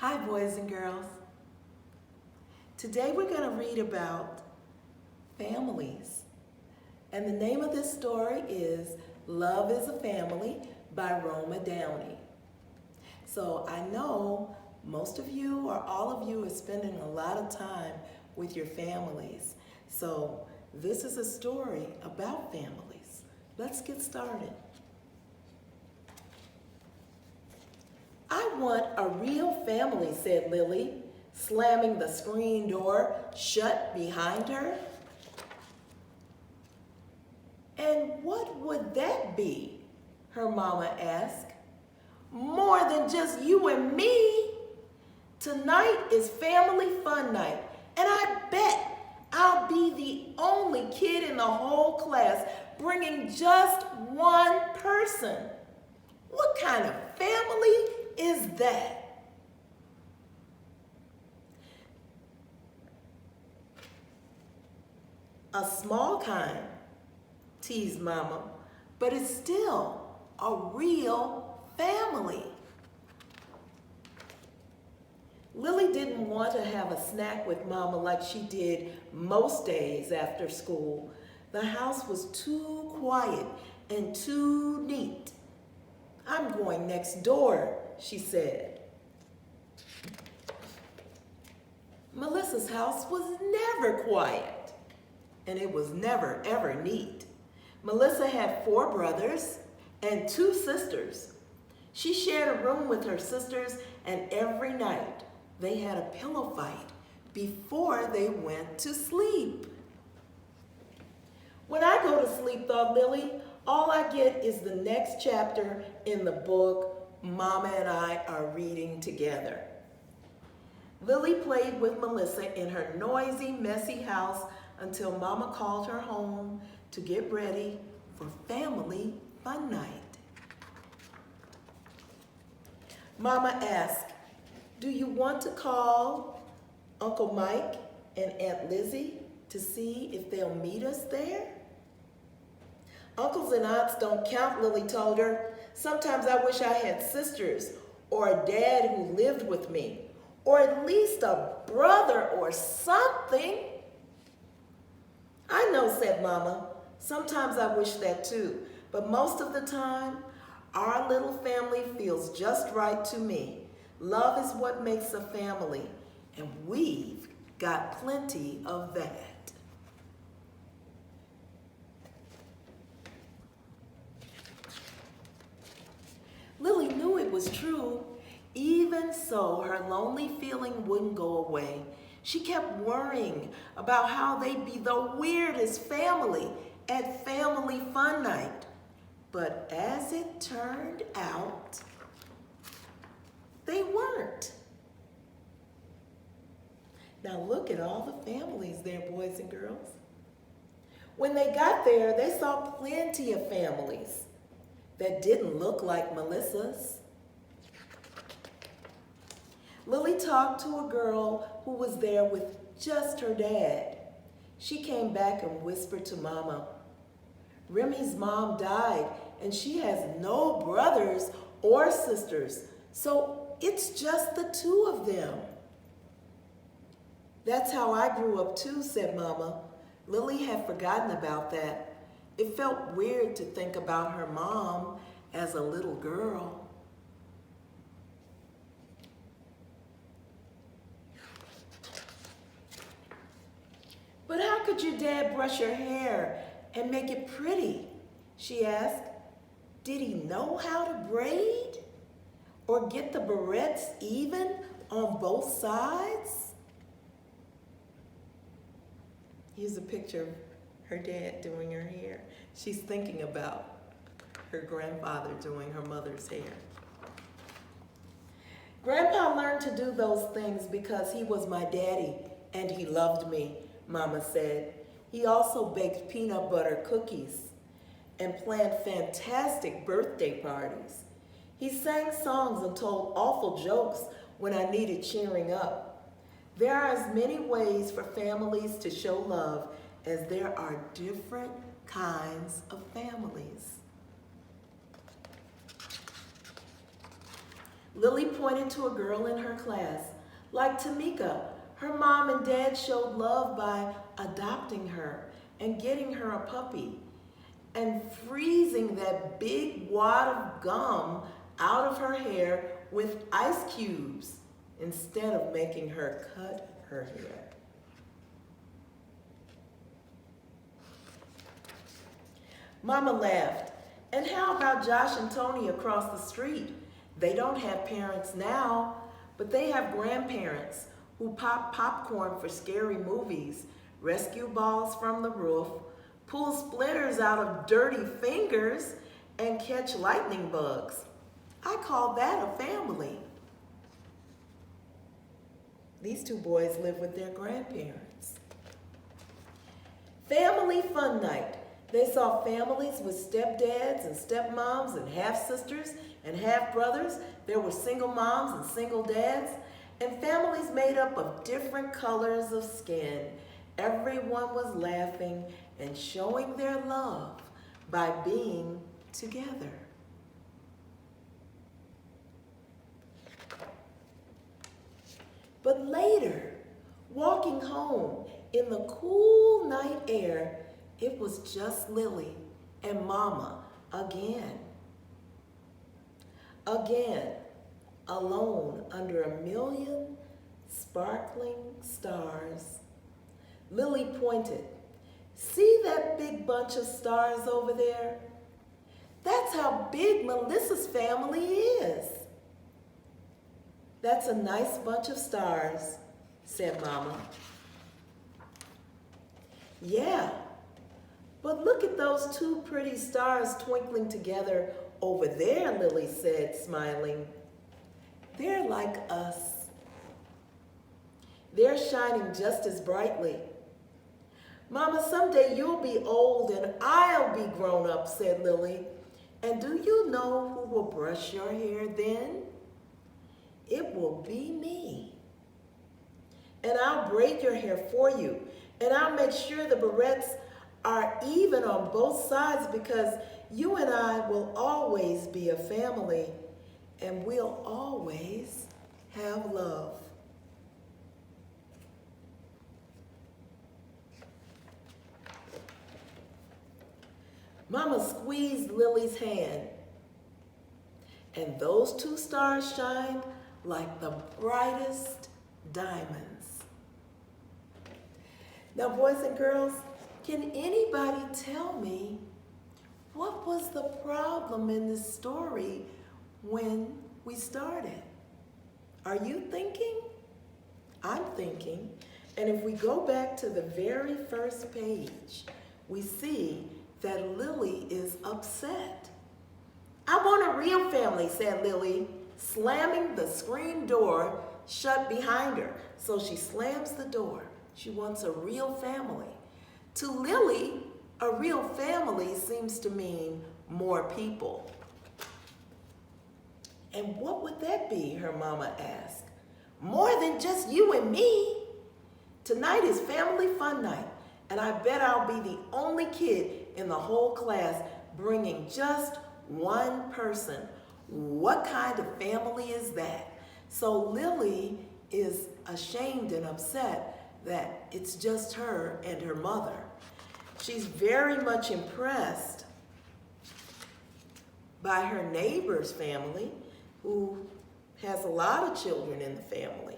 Hi, boys and girls. Today we're going to read about families. And the name of this story is Love is a Family by Roma Downey. So I know most of you or all of you are spending a lot of time with your families. So this is a story about families. Let's get started. I want a real family, said Lily, slamming the screen door shut behind her. And what would that be? Her mama asked. More than just you and me. Tonight is family fun night, and I bet I'll be the only kid in the whole class bringing just one person. What kind of family is that? A small kind, teased Mama, but it's still a real family. Lily didn't want to have a snack with Mama like she did most days after school. The house was too quiet and too neat. I'm going next door, she said. Melissa's house was never quiet, and it was never, ever neat. Melissa had 4 brothers and 2 sisters. She shared a room with her sisters, and every night they had a pillow fight before they went to sleep. When I go to sleep, thought Lily, all I get is the next chapter in the book Mama and I are reading together. Lily played with Melissa in her noisy, messy house until Mama called her home to get ready for family fun night. Mama asked, do you want to call Uncle Mike and Aunt Lizzie to see if they'll meet us there? Uncles and aunts don't count, Lily told her. Sometimes I wish I had sisters or a dad who lived with me, or at least a brother or something. I know, said Mama. Sometimes I wish that too, but most of the time, our little family feels just right to me. Love is what makes a family, and we've got plenty of that. Lily knew it was true. Even so, her lonely feeling wouldn't go away. She kept worrying about how they'd be the weirdest family at family fun night. But as it turned out, they weren't. Now look at all the families there, boys and girls. When they got there, they saw plenty of families that didn't look like Melissa's. Lily talked to a girl who was there with just her dad. She came back and whispered to Mama, Remy's mom died and she has no brothers or sisters, so it's just the 2 of them. That's how I grew up too, said Mama. Lily had forgotten about that. It felt weird to think about her mom as a little girl. But how could your dad brush your hair and make it pretty? She asked. Did he know how to braid? Or get the barrettes even on both sides? Here's a picture of her dad doing her hair. She's thinking about her grandfather doing her mother's hair. Grandpa learned to do those things because he was my daddy and he loved me, Mama said. He also baked peanut butter cookies and planned fantastic birthday parties. He sang songs and told awful jokes when I needed cheering up. There are as many ways for families to show love as there are different kinds of families. Lily pointed to a girl in her class. Like Tamika, her mom and dad showed love by adopting her and getting her a puppy and freezing that big wad of gum out of her hair with ice cubes instead of making her cut her hair. Mama laughed. And how about Josh and Tony across the street? They don't have parents now, but they have grandparents who pop popcorn for scary movies, rescue balls from the roof, pull splitters out of dirty fingers, and catch lightning bugs. I call that a family. These two boys live with their grandparents. Family fun night. They saw families with stepdads and stepmoms and half-sisters and half-brothers. There were single moms and single dads, and families made up of different colors of skin. Everyone was laughing and showing their love by being together. But later, walking home in the cool night air, it was just Lily and Mama again. Again, alone under a million sparkling stars. Lily pointed. See that big bunch of stars over there? That's how big Melissa's family is. That's a nice bunch of stars, said Mama. Yeah, but look at those two pretty stars twinkling together over there, Lily said, smiling. They're like us. They're shining just as brightly. Mama, someday you'll be old and I'll be grown up, said Lily. And do you know who will brush your hair then? It will be me. And I'll braid your hair for you. And I'll make sure the barrettes are even on both sides because you and I will always be a family and we'll always have love. Mama squeezed Lily's hand, and those two stars shined like the brightest diamonds. Now, boys and girls, can anybody tell me what was the problem in this story when we started? Are you thinking? I'm thinking. And if we go back to the very first page, we see that Lily is upset. I want a real family, said Lily, slamming the screen door shut behind her. So she slams the door. She wants a real family. To Lily, a real family seems to mean more people. And what would that be, her mama asked. More than just you and me. Tonight is family fun night, and I bet I'll be the only kid in the whole class bringing just one person. What kind of family is that? So Lily is ashamed and upset that it's just her and her mother. She's very much impressed by her neighbor's family, who has a lot of children in the family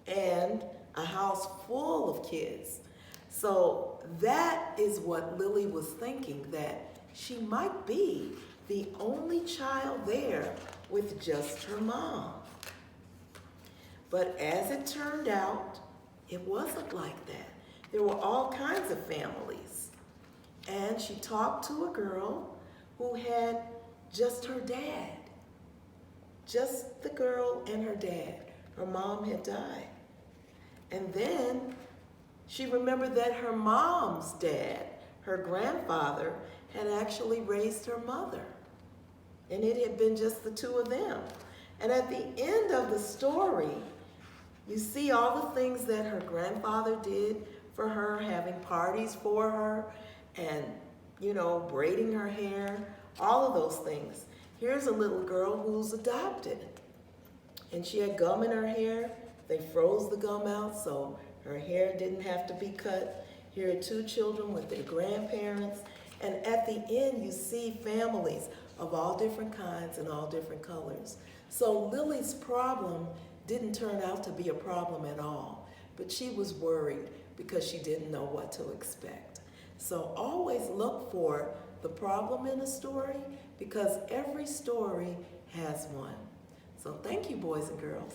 and a house full of kids. So that is what Lily was thinking, that she might be the only child there with just her mom. But as it turned out, it wasn't like that. There were all kinds of families. And she talked to a girl who had just her dad. Just the girl and her dad. Her mom had died. And then she remembered that her mom's dad, her grandfather, had actually raised her mother. And it had been just the two of them. And at the end of the story, you see all the things that her grandfather did for her, having parties for her, and, you know, braiding her hair, all of those things. Here's a little girl who's adopted. and she had gum in her hair. They froze the gum out so her hair didn't have to be cut. Here are two children with their grandparents. And at the end, you see families of all different kinds and all different colors. So Lily's problem didn't turn out to be a problem at all, but she was worried because she didn't know what to expect. So always look for the problem in a story because every story has one. So thank you, boys and girls.